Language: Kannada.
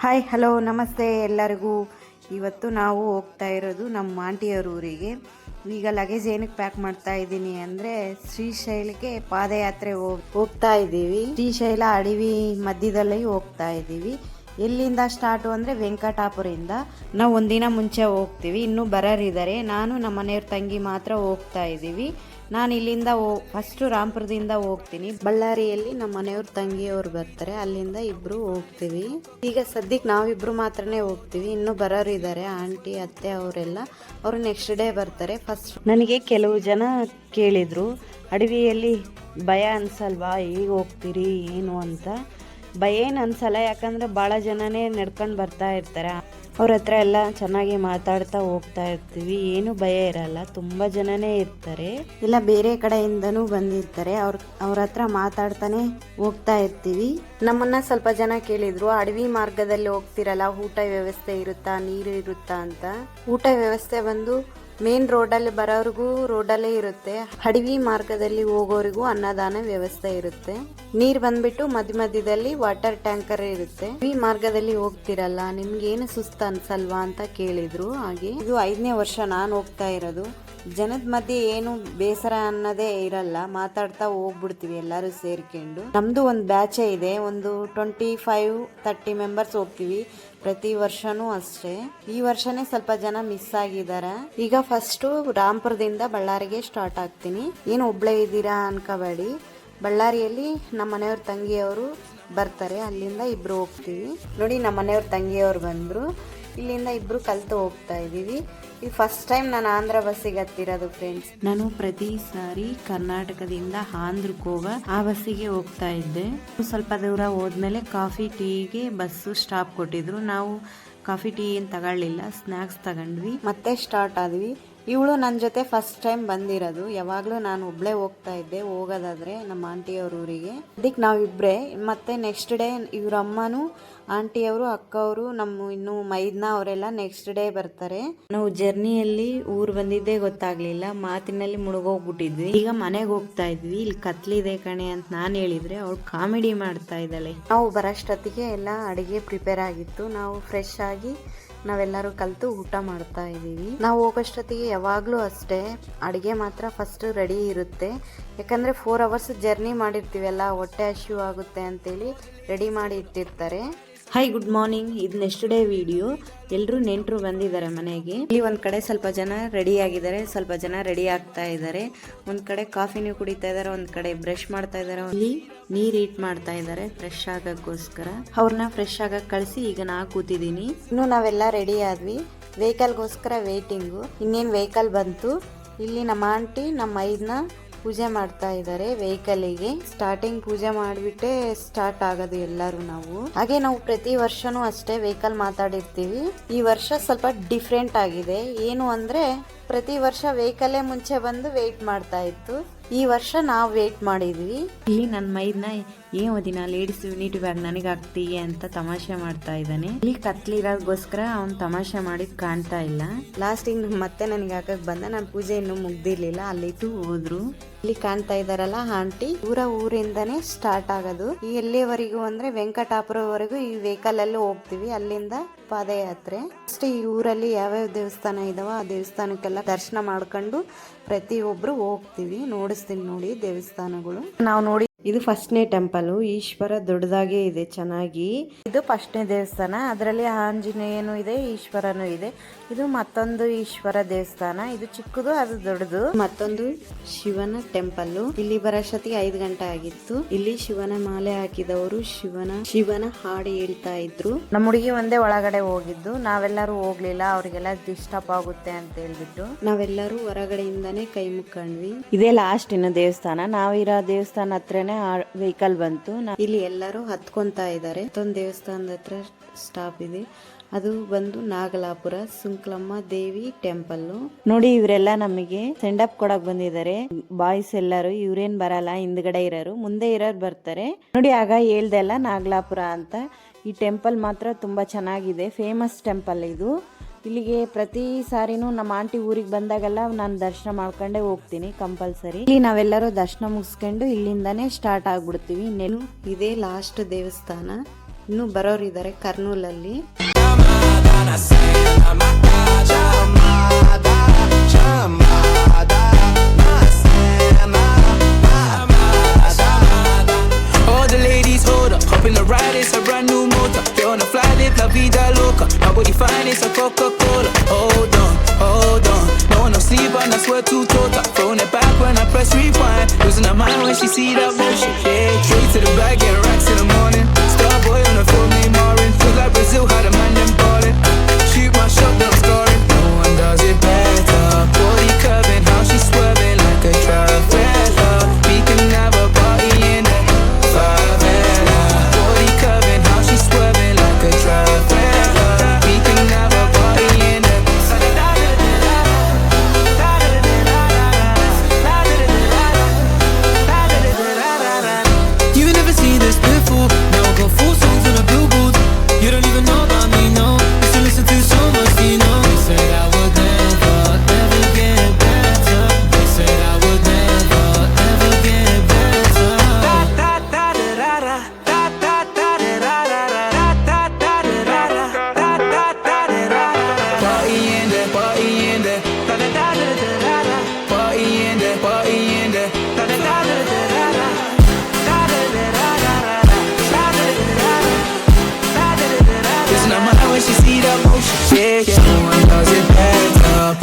ಹಾಯ್ ಹಲೋ ನಮಸ್ತೆ ಎಲ್ಲರಿಗೂ. ಇವತ್ತು ನಾವು ಹೋಗ್ತಾ ಇರೋದು ನಮ್ಮ ಆಂಟಿಯವ್ರ ಊರಿಗೆ. ಈಗ ಲಗೇಜ್ ಏನಕ್ಕೆ ಪ್ಯಾಕ್ ಮಾಡ್ತಾ ಇದ್ದೀನಿ ಅಂದರೆ ಶ್ರೀಶೈಲಕ್ಕೆ ಪಾದಯಾತ್ರೆ ಹೋಗ್ತಾ ಇದ್ದೀವಿ. ಶ್ರೀಶೈಲ ಅಡವಿ ಮಧ್ಯದಲ್ಲಿ ಹೋಗ್ತಾ ಇದ್ದೀವಿ. ಎಲ್ಲಿಂದ ಸ್ಟಾರ್ಟು ಅಂದರೆ ವೆಂಕಟಾಪುರದಿಂದ. ನಾವು ಒಂದಿನ ಮುಂಚೆ ಹೋಗ್ತೀವಿ, ಇನ್ನೂ ಬರೋರಿದ್ದಾರೆ. ನಾನು ನಮ್ಮ ಮನೆಯವ್ರ ತಂಗಿ ಮಾತ್ರ ಹೋಗ್ತಾ ಇದ್ದೀವಿ. ನಾನು ಇಲ್ಲಿಂದ ಫಸ್ಟು ರಾಂಪುರದಿಂದ ಹೋಗ್ತೀನಿ. ಬಳ್ಳಾರಿಯಲ್ಲಿ ನಮ್ಮ ಮನೆಯವ್ರ ತಂಗಿಯವ್ರು ಬರ್ತಾರೆ, ಅಲ್ಲಿಂದ ಇಬ್ಬರು ಹೋಗ್ತೀವಿ. ಈಗ ಸದ್ಯಕ್ಕೆ ನಾವಿಬ್ಬರು ಮಾತ್ರನೇ ಹೋಗ್ತೀವಿ, ಇನ್ನೂ ಬರೋರು ಇದ್ದಾರೆ, ಆಂಟಿ ಅತ್ತೆ ಅವರೆಲ್ಲ. ಅವರು ನೆಕ್ಸ್ಟ್ ಡೇ ಬರ್ತಾರೆ. ಫಸ್ಟ್ ನನಗೆ ಕೆಲವು ಜನ ಕೇಳಿದರು, ಅಡವಿಯಲ್ಲಿ ಭಯ ಅನ್ಸಲ್ವಾ, ಹೇಗೆ ಹೋಗ್ತೀರಿ ಏನು ಅಂತ. ಭಯ ಏನು ಅನ್ಸಲ್ಲ, ಯಾಕಂದರೆ ಭಾಳ ಜನನೇ ನಡ್ಕೊಂಡು ಬರ್ತಾ ಇರ್ತಾರೆ. ಅವ್ರ ಹತ್ರ ಎಲ್ಲ ಚೆನ್ನಾಗಿ ಮಾತಾಡ್ತಾ ಹೋಗ್ತಾ ಇರ್ತೀವಿ, ಏನು ಭಯ ಇರಲ್ಲ. ತುಂಬ ಜನನೇ ಇರ್ತಾರೆ, ಇಲ್ಲ ಬೇರೆ ಕಡೆಯಿಂದನೂ ಬಂದಿರ್ತಾರೆ. ಅವ್ರ ಹತ್ರ ಮಾತಾಡ್ತಾನೆ ಹೋಗ್ತಾ ಇರ್ತೀವಿ. ನಮ್ಮನ್ನ ಸ್ವಲ್ಪ ಜನ ಕೇಳಿದ್ರು, ಅಡವಿ ಮಾರ್ಗದಲ್ಲಿ ಹೋಗ್ತಿರಲ್ಲ, ಊಟ ವ್ಯವಸ್ಥೆ ಇರುತ್ತಾ, ನೀರು ಇರುತ್ತಾ ಅಂತ. ಊಟ ವ್ಯವಸ್ಥೆ ಬಂದು ಮೇನ್ ರೋಡಲ್ಲಿ ಬರೋರಿಗೂ ರೋಡಲ್ಲೇ ಇರುತ್ತೆ, ಅಡವಿ ಮಾರ್ಗದಲ್ಲಿ ಹೋಗೋರಿಗೂ ಅನ್ನದಾನ ವ್ಯವಸ್ಥೆ ಇರುತ್ತೆ. ನೀರ್ ಬಂದ್ಬಿಟ್ಟು ಮಧ್ಯದಲ್ಲಿ ವಾಟರ್ ಟ್ಯಾಂಕರ್ ಇರುತ್ತೆ. ಈ ಮಾರ್ಗದಲ್ಲಿ ಹೋಗ್ತಿರಲ್ಲ, ನಿಮ್ಗೆ ಏನು ಸುಸ್ತು ಅನ್ಸಲ್ವಾ ಅಂತ ಕೇಳಿದ್ರು. ಹಾಗೆ ಇದು 5ನೇ ವರ್ಷ ನಾನು ಹೋಗ್ತಾ ಇರೋದು. ಜನದ ಮಧ್ಯೆ ಏನು ಬೇಸರ ಅನ್ನೋದೇ ಇರಲ್ಲ, ಮಾತಾಡ್ತಾ ಹೋಗ್ಬಿಡ್ತೀವಿ ಎಲ್ಲರೂ ಸೇರ್ಕೊಂಡು. ನಮ್ದು ಒಂದು ಬ್ಯಾಚೇ ಇದೆ, ಒಂದು 25-30 ಮೆಂಬರ್ಸ್ ಹೋಗ್ತೀವಿ ಪ್ರತಿ ವರ್ಷನೂ ಅಷ್ಟೇ. ಈ ವರ್ಷನೇ ಸ್ವಲ್ಪ ಜನ ಮಿಸ್ ಆಗಿದ್ದಾರೆ. ಈಗ ಫಸ್ಟು ರಾಂಪುರದಿಂದ ಬಳ್ಳಾರಿಗೆ ಸ್ಟಾರ್ಟ್ ಆಗ್ತೀನಿ. ಏನು ಒಬ್ಳೇ ಇದ್ದೀರಾ ಅನ್ಕೋಬೇಡಿ, ಬಳ್ಳಾರಿಯಲ್ಲಿ ನಮ್ಮ ಮನೆಯವ್ರ ತಂಗಿಯವರು ಬರ್ತಾರೆ, ಅಲ್ಲಿಂದ ಇಬ್ರು ಹೋಗ್ತೀವಿ. ನೋಡಿ ನಮ್ಮ ಮನೆಯವ್ರ ತಂಗಿಯವ್ರು ಬಂದರು, ಇಲ್ಲಿಂದ ಇಬ್ರು ಕಲ್ತು ಹೋಗ್ತಾ ಇದ್ದೀವಿ. ಇದು ಫಸ್ಟ್ ಟೈಮ್ ನಾನು ಆಂಧ್ರ ಬಸ್ಸಿಗೆ ಹತ್ತಿರೋದು ಫ್ರೆಂಡ್ಸ್. ನಾನು ಪ್ರತಿ ಸಾರಿ ಕರ್ನಾಟಕದಿಂದ ಆಂಧ್ರಕ್ಕೆ ಹೋಗೋ ಆ ಬಸ್ಸಿಗೆ ಹೋಗ್ತಾ ಇದ್ದೆ. ಸ್ವಲ್ಪ ದೂರ ಹೋದ್ಮೇಲೆ ಕಾಫಿ ಟೀಗೆ ಬಸ್ಸು ಸ್ಟಾಪ್ ಕೊಟ್ಟಿದ್ರು. ನಾವು ಕಾಫಿ ಟೀ ಏನು ತಗೊಳ್ಳಿಲ್ಲ, ಸ್ನ್ಯಾಕ್ಸ್ ತಗೊಂಡ್ವಿ, ಮತ್ತೆ ಸ್ಟಾರ್ಟ್ ಆದ್ವಿ. ಇವಳು ನನ್ನ ಜೊತೆ ಫಸ್ಟ್ ಟೈಮ್ ಬಂದಿರೋದು. ಯಾವಾಗಲೂ ನಾನು ಒಬ್ಬಳೇ ಹೋಗ್ತಾ ಇದ್ದೆ ಹೋಗೋದಾದ್ರೆ ನಮ್ಮ ಆಂಟಿಯವ್ರ ಊರಿಗೆ. ಅದಕ್ಕೆ ನಾವಿಬ್ಬರೇ. ಮತ್ತೆ ನೆಕ್ಸ್ಟ್ ಡೇ ಇವ್ರ ಅಮ್ಮನೂ ಆಂಟಿಯವರು ಅಕ್ಕವರು ನಮ್ಮ ಇನ್ನು ಮೈದ್ನ ಅವರೆಲ್ಲ ನೆಕ್ಸ್ಟ್ ಡೇ ಬರ್ತಾರೆ. ನಾವು ಜರ್ನಿಯಲ್ಲಿ ಊರು ಬಂದಿದ್ದೇ ಗೊತ್ತಾಗ್ಲಿಲ್ಲ, ಮಾತಿನಲ್ಲಿ ಮುಳುಗೋಗ್ಬಿಟ್ಟಿದ್ವಿ. ಈಗ ಮನೆಗೆ ಹೋಗ್ತಾ ಇದ್ವಿ. ಇಲ್ಲಿ ಕತ್ಲಿದೆ ಕಣೆ ಅಂತ ನಾನು ಹೇಳಿದ್ರೆ ಅವಳು ಕಾಮಿಡಿ ಮಾಡ್ತಾ ಇದ್ದಾಳೆ. ನಾವು ಬರೋಷ್ಟೊತ್ತಿಗೆ ಎಲ್ಲ ಅಡುಗೆ ಪ್ರಿಪೇರ್ ಆಗಿತ್ತು. ನಾವು ಫ್ರೆಶ್ ಆಗಿ ನಾವೆಲ್ಲರೂ ಕಲಿತು ಊಟ ಮಾಡ್ತಾ ಇದ್ದೀವಿ. ನಾವು ಹೋಗೋಷ್ಟೊತ್ತಿಗೆ ಯಾವಾಗಲೂ ಅಷ್ಟೇ ಅಡುಗೆ ಮಾತ್ರ ಫಸ್ಟ್ ರೆಡಿ ಇರುತ್ತೆ, ಯಾಕಂದರೆ 4 ಅವರ್ಸ್ ಜರ್ನಿ ಮಾಡಿರ್ತೀವಲ್ಲ, ಹೊಟ್ಟೆ ಹಸಿವು ಆಗುತ್ತೆ ಅಂತೇಳಿ ರೆಡಿ ಮಾಡಿ ಇಟ್ಟಿರ್ತಾರೆ. Hi good morning. ಇದು ನೆಕ್ಸ್ಟ್ ಡೇ ವಿಡಿಯೋ. ಎಲ್ಲರೂ ನೆಂಟರು ಬಂದಿದ್ದಾರೆ ಮನೆಗೆ. ಇಲ್ಲಿ ಒಂದು ಕಡೆ ಸ್ವಲ್ಪ ಜನ ರೆಡಿ ಆಗಿದ್ದಾರೆ, ಸ್ವಲ್ಪ ಜನ ರೆಡಿ ಆಗ್ತಾ ಇದ್ದಾರೆ. ಒಂದು ಕಡೆ ಕಾಫಿನೂ ಕುಡಿತಾ ಇದ್ದಾರೆ, ಒಂದು ಕಡೆ ಬ್ರಷ್ ಮಾಡ್ತಾ ಇದ್ದಾರೆ. ಇಲ್ಲಿ ನೀರು ಹೀಟ್ ಮಾಡ್ತಾ ಇದ್ದಾರೆ ಫ್ರೆಶ್ ಆಗಕ್ಕೋಸ್ಕರ. ಅವ್ರನ್ನ ಫ್ರೆಶ್ ಆಗಕ್ಕೆ ಕಳಿಸಿ ಈಗ ನಾ ಕೂತಿದ್ದೀನಿ. ಇನ್ನು ನಾವೆಲ್ಲ ರೆಡಿ ಆದ್ವಿ, ವೆಹಿಕಲ್ಗೋಸ್ಕರ ವೇಟಿಂಗು. ಇನ್ನೇನು ವೆಹಿಕಲ್ ಬಂತು. ಇಲ್ಲಿ ನಮ್ಮ ಆಂಟಿ ನಮ್ಮ ಐದನ್ನ ಪೂಜೆ ಮಾಡ್ತಾ ಇದ್ದಾರೆ ವೆಹಿಕಲಿಗೆ. ಸ್ಟಾರ್ಟಿಂಗ್ ಪೂಜೆ ಮಾಡಿಬಿಟ್ಟೆ ಸ್ಟಾರ್ಟ್ ಆಗೋದು ಎಲ್ಲರೂ ನಾವು. ಹಾಗೆ ನಾವು ಪ್ರತಿ ವರ್ಷನೂ ಅಷ್ಟೇ ವೆಹಿಕಲ್ ಮಾತಾಡಿರ್ತೀವಿ. ಈ ವರ್ಷ ಸ್ವಲ್ಪ ಡಿಫ್ರೆಂಟ್ ಆಗಿದೆ. ಏನು ಅಂದ್ರೆ ಪ್ರತಿ ವರ್ಷ ವೆಹಿಕಲ್ಲೇ ಮುಂಚೆ ಬಂದು ವೆಯ್ಟ್ ಮಾಡ್ತಾ ಇತ್ತು, ಈ ವರ್ಷ ನಾವು ವೇಟ್ ಮಾಡಿದ್ವಿ. ಇಲ್ಲಿ ನನ್ನ ಮೈದ್ನ ಏನು ದಿನ ಲೇಡೀಸ್ ಯೂನಿಟಿ ಬ್ಯಾಗ್ ನನಗೆ ಹಾಕ್ತೀಯ ಅಂತ ತಮಾಷೆ ಮಾಡ್ತಾ ಇದ್ದಾನೆ. ಇಲ್ಲಿ ಕತ್ಲಿರೋದಕ್ಕೋಸ್ಕರ ಅವ್ನು ತಮಾಷೆ ಮಾಡಿದ್ ಕಾಣ್ತಾ ಇಲ್ಲ. ಲಾಸ್ಟಿಂಗ್ ಮತ್ತೆ ನನಗೆ ಹಾಕಕ್ ಬಂದ, ನಾನು ಪೂಜೆ ಇನ್ನೂ ಮುಗ್ದಿರ್ಲಿಲ್ಲ, ಅಲ್ಲಿಟ್ಟು ಹೋದ್ರು. ಇಲ್ಲಿ ಕಾಣ್ತಾ ಇದಾರಲ್ಲ ಆಂಟಿ, ಊರಿಂದಾನೇ ಸ್ಟಾರ್ಟ್ ಆಗೋದು. ಈ ಎಲ್ಲಿವರೆಗೂ ಅಂದ್ರೆ ವೆಂಕಟಾಪುರವರೆಗೂ ಈ ವೆಹಿಕಲ್ ಅಲ್ಲಿ ಹೋಗ್ತೀವಿ, ಅಲ್ಲಿಂದ ಪಾದಯಾತ್ರೆ. ಅಷ್ಟೇ ಈ ಊರಲ್ಲಿ ಯಾವ್ಯಾವ ದೇವಸ್ಥಾನ ಇದಾವ ಆ ದೇವಸ್ಥಾನಕ್ಕೆಲ್ಲ ದರ್ಶನ ಮಾಡ್ಕೊಂಡು ಪ್ರತಿಯೊಬ್ರು ಹೋಗ್ತೀವಿ. ನೋಡಿಸ್ತೀನಿ ನೋಡಿ ದೇವಸ್ಥಾನಗಳು. ನಾವು ನೋಡಿ ಇದು ಫಸ್ಟ್ನೇ ಟೆಂಪಲ್. ಈಶ್ವರ ದೊಡ್ಡದಾಗೇ ಇದೆ ಚೆನ್ನಾಗಿ. ಇದು ಫಸ್ಟ್ನೇ ದೇವಸ್ಥಾನ, ಅದರಲ್ಲಿ ಆಂಜನೇಯನೂ ಇದೆ, ಈಶ್ವರನೂ ಇದೆ. ಇದು ಮತ್ತೊಂದು ಈಶ್ವರ ದೇವಸ್ಥಾನ, ಇದು ಚಿಕ್ಕದು ಅದು ದೊಡ್ಡದು. ಮತ್ತೊಂದು ಶಿವನ ಟೆಂಪಲ್. ಇಲ್ಲಿ ಬರೋಷ್ಟೊತ್ತಿಗೆ 5 ಗಂಟೆ ಆಗಿತ್ತು. ಇಲ್ಲಿ ಶಿವನ ಮಾಲೆ ಹಾಕಿದವರು ಶಿವನ ಹಾಡು ಹೇಳ್ತಾ ಇದ್ರು. ನಮ್ಮ ಹುಡುಗಿ ಒಂದೇ ಒಳಗಡೆ ಹೋಗಿದ್ದು, ನಾವೆಲ್ಲರೂ ಹೋಗ್ಲಿಲ್ಲ, ಅವ್ರಿಗೆಲ್ಲ ಡಿಸ್ಟರ್ಬ್ ಆಗುತ್ತೆ ಅಂತ ಹೇಳ್ಬಿಟ್ಟು ನಾವೆಲ್ಲರೂ ಹೊರಗಡೆಯಿಂದಾನೇ ಕೈ ಮುಕ್ಕೊಂಡ್ವಿ. ಇದೇ ಲಾಸ್ಟ್ ಇನ್ನು ದೇವಸ್ಥಾನ. ನಾವಿರೋ ದೇವಸ್ಥಾನ ಹತ್ರನೇ ವೆಹಿಕಲ್ ಬಂತು. ಇಲ್ಲಿ ಎಲ್ಲರೂ ಹತ್ಕೊಂತಾ ಇದ್ದಾರೆ. ಮತ್ತೊಂದು ದೇವಸ್ಥಾನದ ಹತ್ರ ಸ್ಟಾಪ್ ಇದೆ, ಅದು ಬಂದು ನಾಗಲಾಪುರ ಸುಂಕ್ಲಮ್ಮ ದೇವಿ ಟೆಂಪಲ್. ನೋಡಿ ಇವರೆಲ್ಲ ನಮಗೆ ಸೆಂಡ್ ಅಪ್ ಕೊಡಕ್ ಬಂದಿದ್ದಾರೆ. ಬಾಯ್ಸ್ ಎಲ್ಲರೂ. ಇವ್ರೇನ್ ಬರಲ್ಲ, ಹಿಂದ್ಗಡೆ ಇರೋರು, ಮುಂದೆ ಇರೋರು ಬರ್ತಾರೆ. ನೋಡಿ ಆಗ ಹೇಳ್ದೆಲ್ಲ ನಾಗಲಾಪುರ ಅಂತ. ಈ ಟೆಂಪಲ್ ಮಾತ್ರ ತುಂಬಾ ಚೆನ್ನಾಗಿದೆ, ಫೇಮಸ್ ಟೆಂಪಲ್ ಇದು. ಇಲ್ಲಿಗೆ ಪ್ರತಿ ಸಾರಿನೂ ನಮ್ಮ ಆಂಟಿ ಊರಿಗೆ ಬಂದಾಗೆಲ್ಲ ನಾನು ದರ್ಶನ ಮಾಡ್ಕೊಂಡೇ ಹೋಗ್ತೀನಿ ಕಂಪಲ್ಸರಿ. ಇಲ್ಲಿ ನಾವೆಲ್ಲರೂ ದರ್ಶನ ಮುಗಿಸ್ಕೊಂಡು ಇಲ್ಲಿಂದಾನೇ ಸ್ಟಾರ್ಟ್ ಆಗ್ಬಿಡ್ತೀವಿ. ಇದೇ ಲಾಸ್ಟ್ ದೇವಸ್ಥಾನ. ಇನ್ನೂ ಬರೋರಿದ್ದಾರೆ ಕರ್ನೂಲಲ್ಲಿ. All the ladies hold up, hop in the ride, it's a brand new motor. They on the fly, live la vida loca. My body fine, it's a Coca-Cola. Hold on, no one no sleep and I swear to total. Throwing it back when I press rewind. Losing her mind when she see that motion. Yeah, straight to the bag, get racks in the morning. Star boy on the film named Marin. Feel like Brazil, how the man them ballin'. Shoot my shot, then I'm scoring. No one does it better. Body curving, how she swerving like a trafficker. We can have a party in the favela. Body curving, how she swerving like a trafficker. We can have a party in the You never seen this before. Now I got 4 songs on the billboard. You don't even know about me, no. Used to listen to so much, you know. They said I would never, ever get better. They said I would never, ever get better. Party in there, party in there. Party in there, party in there. Listen to my when she see that motion. Yeah, no one does it better.